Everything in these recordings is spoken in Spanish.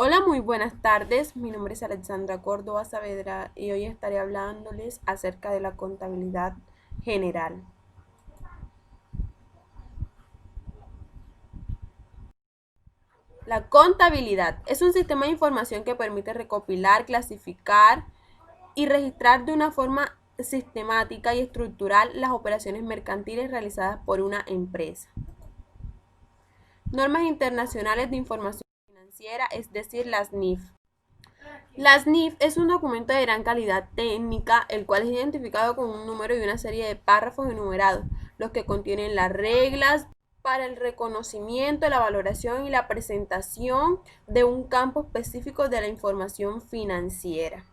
Hola, muy buenas tardes. Mi nombre es Alexandra Córdoba Saavedra y hoy estaré hablándoles acerca de la contabilidad general. La contabilidad es un sistema de información que permite recopilar, clasificar y registrar de una forma sistemática y estructural las operaciones mercantiles realizadas por una empresa. Normas internacionales de información financiera, es decir, las NIF. Las NIF es un documento de gran calidad técnica, el cual es identificado con un número y una serie de párrafos enumerados, los que contienen las reglas para el reconocimiento, la valoración y la presentación de un campo específico de la información financiera.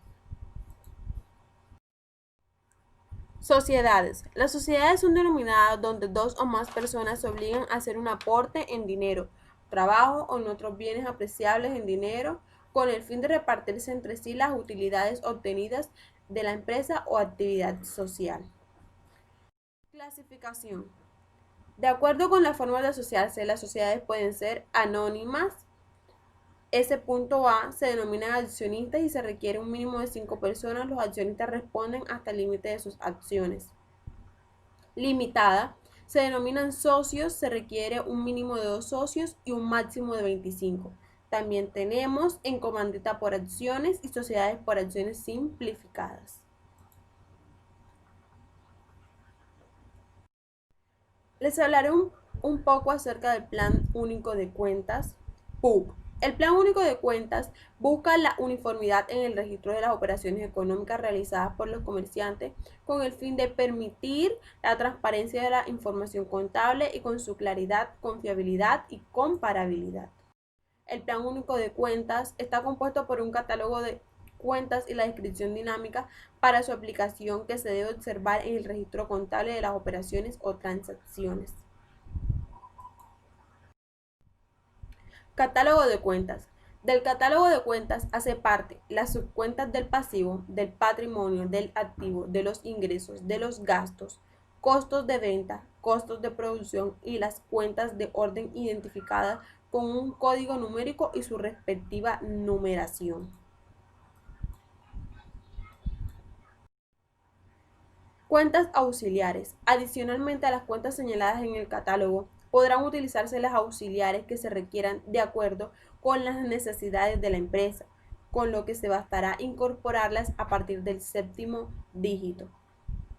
Sociedades. Las sociedades son denominadas donde dos o más personas se obligan a hacer un aporte en dinero, trabajo o en otros bienes apreciables en dinero, con el fin de repartirse entre sí las utilidades obtenidas de la empresa o actividad social. Clasificación. De acuerdo con la forma de asociarse, las sociedades pueden ser anónimas. S.A se denominan accionistas y se requiere un mínimo de 5 personas. Los accionistas responden hasta el límite de sus acciones. Limitada, se denominan socios, se requiere un mínimo de 2 socios y un máximo de 25. También tenemos en comandita por acciones y sociedades por acciones simplificadas. Les hablaré un poco acerca del Plan Único de Cuentas, PUC. El Plan Único de Cuentas busca la uniformidad en el registro de las operaciones económicas realizadas por los comerciantes con el fin de permitir la transparencia de la información contable y con su claridad, confiabilidad y comparabilidad. El Plan Único de Cuentas está compuesto por un catálogo de cuentas y la descripción dinámica para su aplicación que se debe observar en el registro contable de las operaciones o transacciones. Catálogo de cuentas. Del catálogo de cuentas hace parte las subcuentas del pasivo, del patrimonio, del activo, de los ingresos, de los gastos, costos de venta, costos de producción y las cuentas de orden identificadas con un código numérico y su respectiva numeración. Cuentas auxiliares. Adicionalmente a las cuentas señaladas en el catálogo, podrán utilizarse las auxiliares que se requieran de acuerdo con las necesidades de la empresa, con lo que se bastará incorporarlas a partir del séptimo dígito.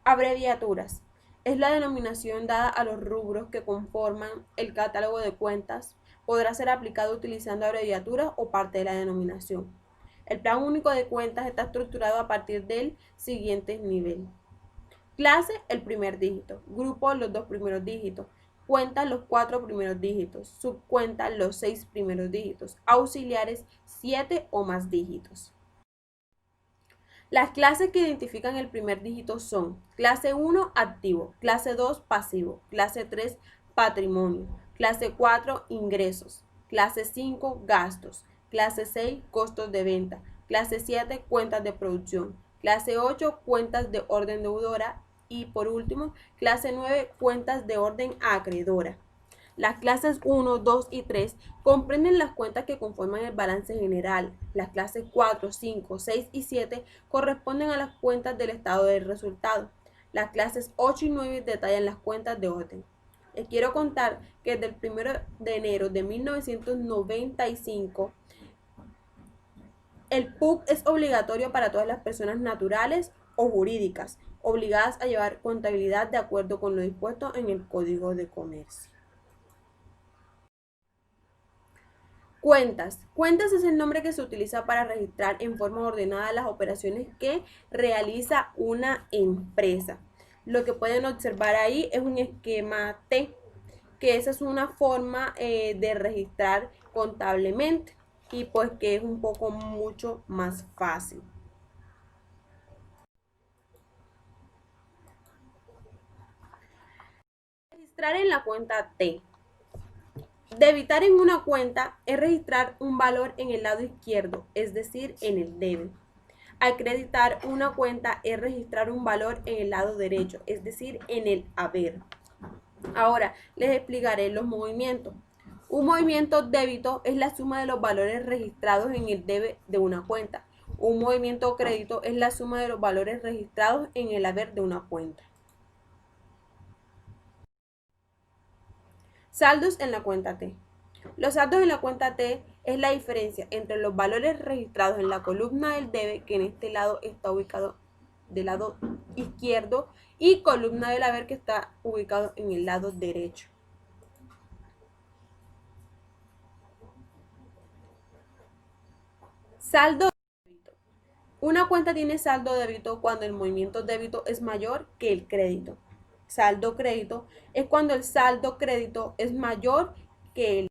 Abreviaturas. Es la denominación dada a los rubros que conforman el catálogo de cuentas. Podrá ser aplicado utilizando abreviaturas o parte de la denominación. El plan único de cuentas está estructurado a partir del siguiente nivel. Clase, el primer dígito. Grupo, los 2 primeros dígitos. Cuenta, los 4 primeros dígitos. Subcuenta, los 6 primeros dígitos. Auxiliares, 7 o más dígitos. Las clases que identifican el primer dígito son clase 1, activo, clase 2, pasivo, clase 3, patrimonio, clase 4, ingresos, clase 5, gastos, clase 6, costos de venta, clase 7, cuentas de producción, clase 8, cuentas de orden deudora y por último, clase 9, cuentas de orden acreedora. Las clases 1, 2 y 3 comprenden las cuentas que conforman el balance general. Las clases 4, 5, 6 y 7 corresponden a las cuentas del estado del resultado. Las clases 8 y 9 detallan las cuentas de orden. Les quiero contar que desde el 1 de enero de 1995 el PUC es obligatorio para todas las personas naturales o jurídicas, obligadas a llevar contabilidad de acuerdo con lo dispuesto en el Código de Comercio. Cuentas. Cuentas es el nombre que se utiliza para registrar en forma ordenada las operaciones que realiza una empresa. Lo que pueden observar ahí es un esquema T, que esa es una forma de registrar contablemente y pues que es un poco mucho más fácil. Registrar en la cuenta T. Debitar en una cuenta es registrar un valor en el lado izquierdo, es decir, en el debe. Acreditar una cuenta es registrar un valor en el lado derecho, es decir, en el haber. Ahora les explicaré los movimientos. Un movimiento débito es la suma de los valores registrados en el debe de una cuenta. Un movimiento crédito es la suma de los valores registrados en el haber de una cuenta. Saldos en la cuenta T. Los saldos en la cuenta T es la diferencia entre los valores registrados en la columna del debe, que en este lado está ubicado del lado izquierdo, y columna del haber, que está ubicado en el lado derecho. Saldo débito. Una cuenta tiene saldo débito cuando el movimiento débito es mayor que el crédito. Saldo crédito es cuando el saldo crédito es mayor que el.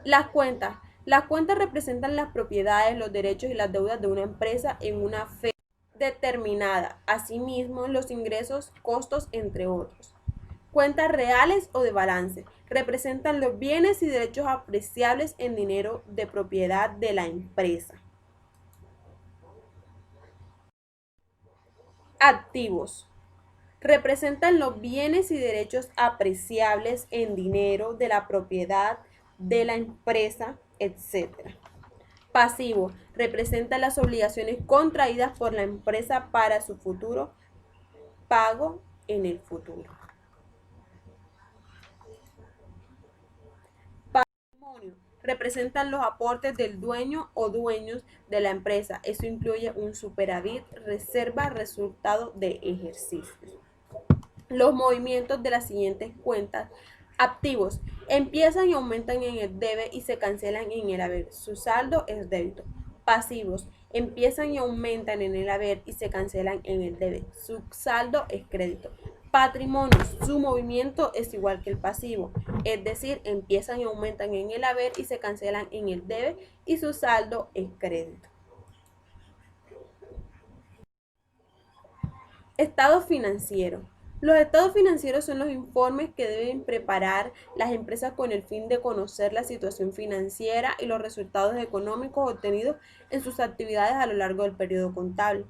Las cuentas. Las cuentas representan las propiedades, los derechos y las deudas de una empresa en una fecha determinada. Asimismo, los ingresos, costos, entre otros. Cuentas reales o de balance. Representan los bienes y derechos apreciables en dinero de propiedad de la empresa. Activos. Representan los bienes y derechos apreciables en dinero de la propiedad de la empresa, etc. Pasivo. Representa las obligaciones contraídas por la empresa para su futuro pago en el futuro. Patrimonio. Representan los aportes del dueño o dueños de la empresa. Eso incluye un superávit, reserva, resultado de ejercicios. Los movimientos de las siguientes cuentas. Activos. Empiezan y aumentan en el debe y se cancelan en el haber. Su saldo es débito. Pasivos. Empiezan y aumentan en el haber y se cancelan en el debe. Su saldo es crédito. Patrimonio. Su movimiento es igual que el pasivo. Es decir, empiezan y aumentan en el haber y se cancelan en el debe y su saldo es crédito. Estado financiero. Los estados financieros son los informes que deben preparar las empresas con el fin de conocer la situación financiera y los resultados económicos obtenidos en sus actividades a lo largo del periodo contable.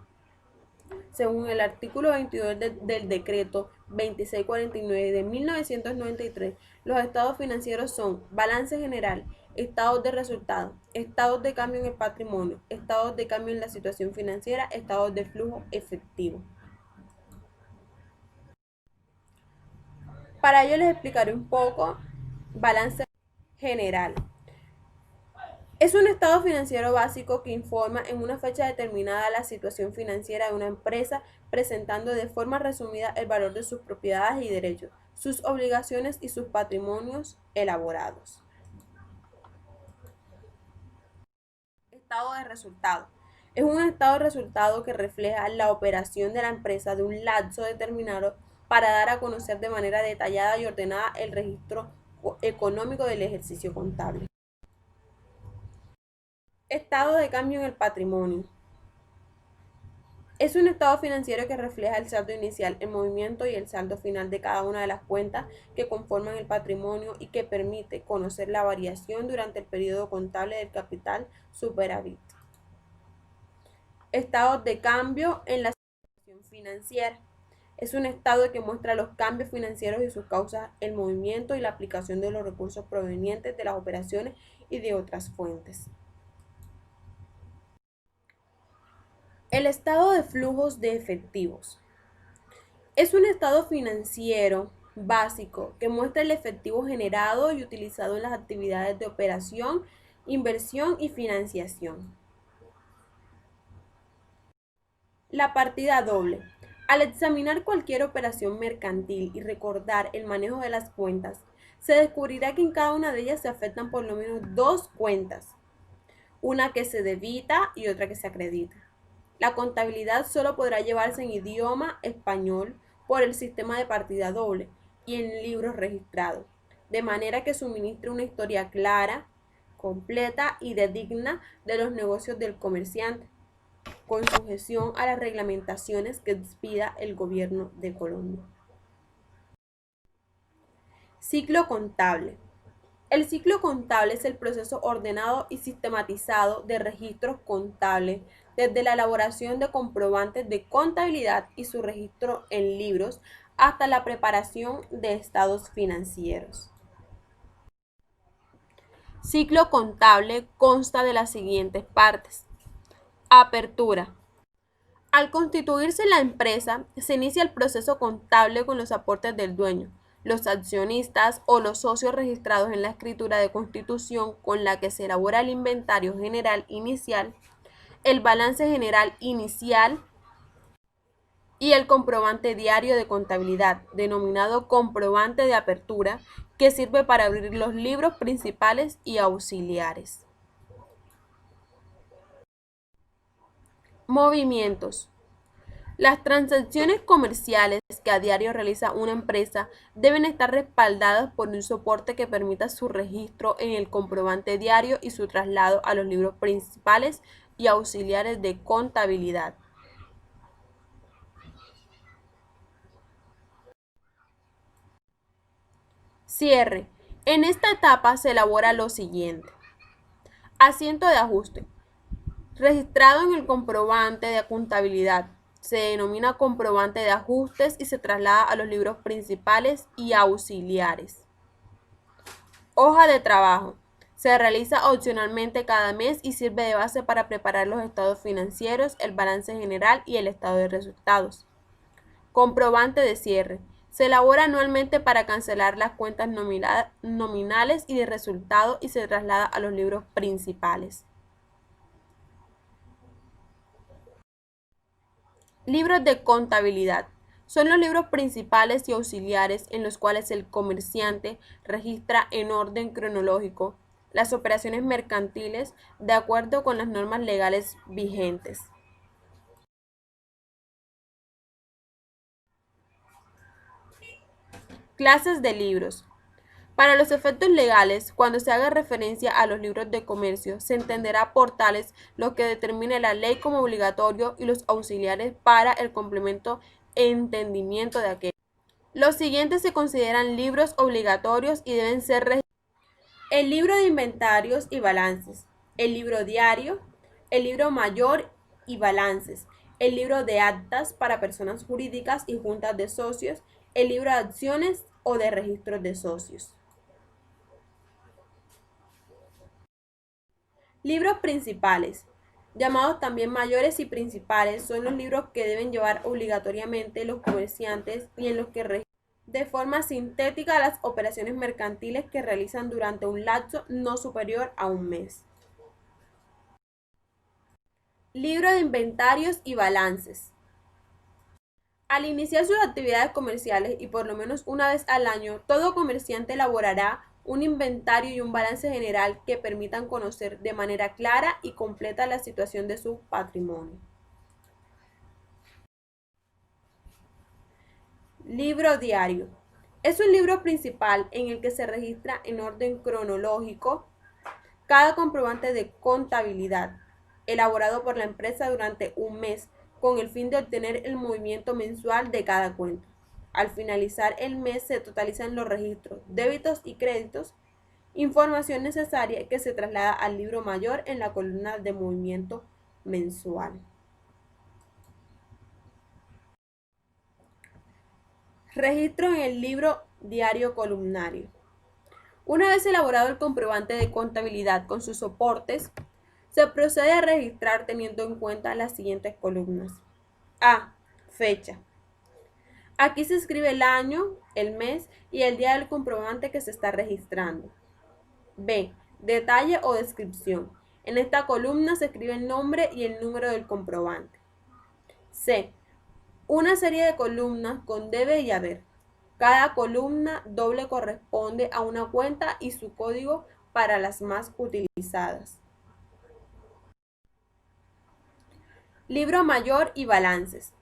Según el artículo 22 del decreto 2649 de 1993, los estados financieros son balance general, estados de resultados, estados de cambio en el patrimonio, estados de cambio en la situación financiera, estados de flujo efectivo. Para ello les explicaré un poco balance general. Es un estado financiero básico que informa en una fecha determinada la situación financiera de una empresa, presentando de forma resumida el valor de sus propiedades y derechos, sus obligaciones y sus patrimonios elaborados. Estado de resultado. Es un estado de resultado que refleja la operación de la empresa de un lapso determinado para dar a conocer de manera detallada y ordenada el registro económico del ejercicio contable. Estado de cambio en el patrimonio. Es un estado financiero que refleja el saldo inicial, el movimiento y el saldo final de cada una de las cuentas que conforman el patrimonio y que permite conocer la variación durante el periodo contable del capital superávit. Estados de cambio en la situación financiera. Es un estado que muestra los cambios financieros y sus causas, el movimiento y la aplicación de los recursos provenientes de las operaciones y de otras fuentes. El estado de flujos de efectivos. Es un estado financiero básico que muestra el efectivo generado y utilizado en las actividades de operación, inversión y financiación. La partida doble. Al examinar cualquier operación mercantil y recordar el manejo de las cuentas, se descubrirá que en cada una de ellas se afectan por lo menos dos cuentas, una que se debita y otra que se acredita. La contabilidad solo podrá llevarse en idioma español por el sistema de partida doble y en libros registrados, de manera que suministre una historia clara, completa y digna de los negocios del comerciante, con sujeción a las reglamentaciones que expida el Gobierno de Colombia. Ciclo contable. El ciclo contable es el proceso ordenado y sistematizado de registros contables, desde la elaboración de comprobantes de contabilidad y su registro en libros, hasta la preparación de estados financieros. Ciclo contable consta de las siguientes partes. Apertura. Al constituirse la empresa, se inicia el proceso contable con los aportes del dueño, los accionistas o los socios registrados en la escritura de constitución con la que se elabora el inventario general inicial, el balance general inicial y el comprobante diario de contabilidad, denominado comprobante de apertura, que sirve para abrir los libros principales y auxiliares. Movimientos. Las transacciones comerciales que a diario realiza una empresa deben estar respaldadas por un soporte que permita su registro en el comprobante diario y su traslado a los libros principales y auxiliares de contabilidad. Cierre. En esta etapa se elabora lo siguiente. Asiento de ajuste. Registrado en el comprobante de contabilidad. Se denomina comprobante de ajustes y se traslada a los libros principales y auxiliares. Hoja de trabajo. Se realiza opcionalmente cada mes y sirve de base para preparar los estados financieros, el balance general y el estado de resultados. Comprobante de cierre. Se elabora anualmente para cancelar las cuentas nominales y de resultado y se traslada a los libros principales. Libros de contabilidad. Son los libros principales y auxiliares en los cuales el comerciante registra en orden cronológico las operaciones mercantiles de acuerdo con las normas legales vigentes. Clases de libros. Para los efectos legales, cuando se haga referencia a los libros de comercio, se entenderá por tales lo que determine la ley como obligatorio y los auxiliares para el complemento e entendimiento de aquel. Los siguientes se consideran libros obligatorios y deben ser registrados. El libro de inventarios y balances, el libro diario, el libro mayor y balances, el libro de actas para personas jurídicas y juntas de socios, el libro de acciones o de registros de socios. Libros principales, llamados también mayores y principales, son los libros que deben llevar obligatoriamente los comerciantes y en los que registran de forma sintética las operaciones mercantiles que realizan durante un lapso no superior a un mes. Libro de inventarios y balances. Al iniciar sus actividades comerciales y por lo menos una vez al año, todo comerciante elaborará un inventario y un balance general que permitan conocer de manera clara y completa la situación de su patrimonio. Libro diario. Es un libro principal en el que se registra en orden cronológico cada comprobante de contabilidad elaborado por la empresa durante un mes con el fin de obtener el movimiento mensual de cada cuenta. Al finalizar el mes se totalizan los registros, débitos y créditos, información necesaria que se traslada al libro mayor en la columna de movimiento mensual. Registro en el libro diario columnario. Una vez elaborado el comprobante de contabilidad con sus soportes, se procede a registrar teniendo en cuenta las siguientes columnas. A. Fecha. Aquí se escribe el año, el mes y el día del comprobante que se está registrando. B. Detalle o descripción. En esta columna se escribe el nombre y el número del comprobante. C. Una serie de columnas con debe y haber. Cada columna doble corresponde a una cuenta y su código para las más utilizadas. Libro mayor y balances.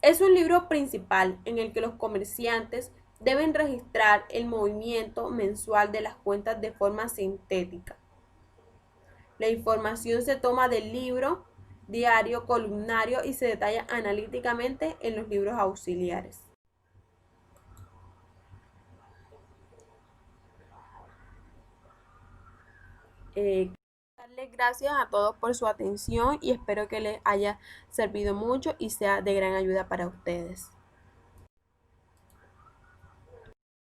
Es un libro principal en el que los comerciantes deben registrar el movimiento mensual de las cuentas de forma sintética. La información se toma del libro diario columnario y se detalla analíticamente en los libros auxiliares. Darles gracias a todos por su atención y espero que les haya servido mucho y sea de gran ayuda para ustedes.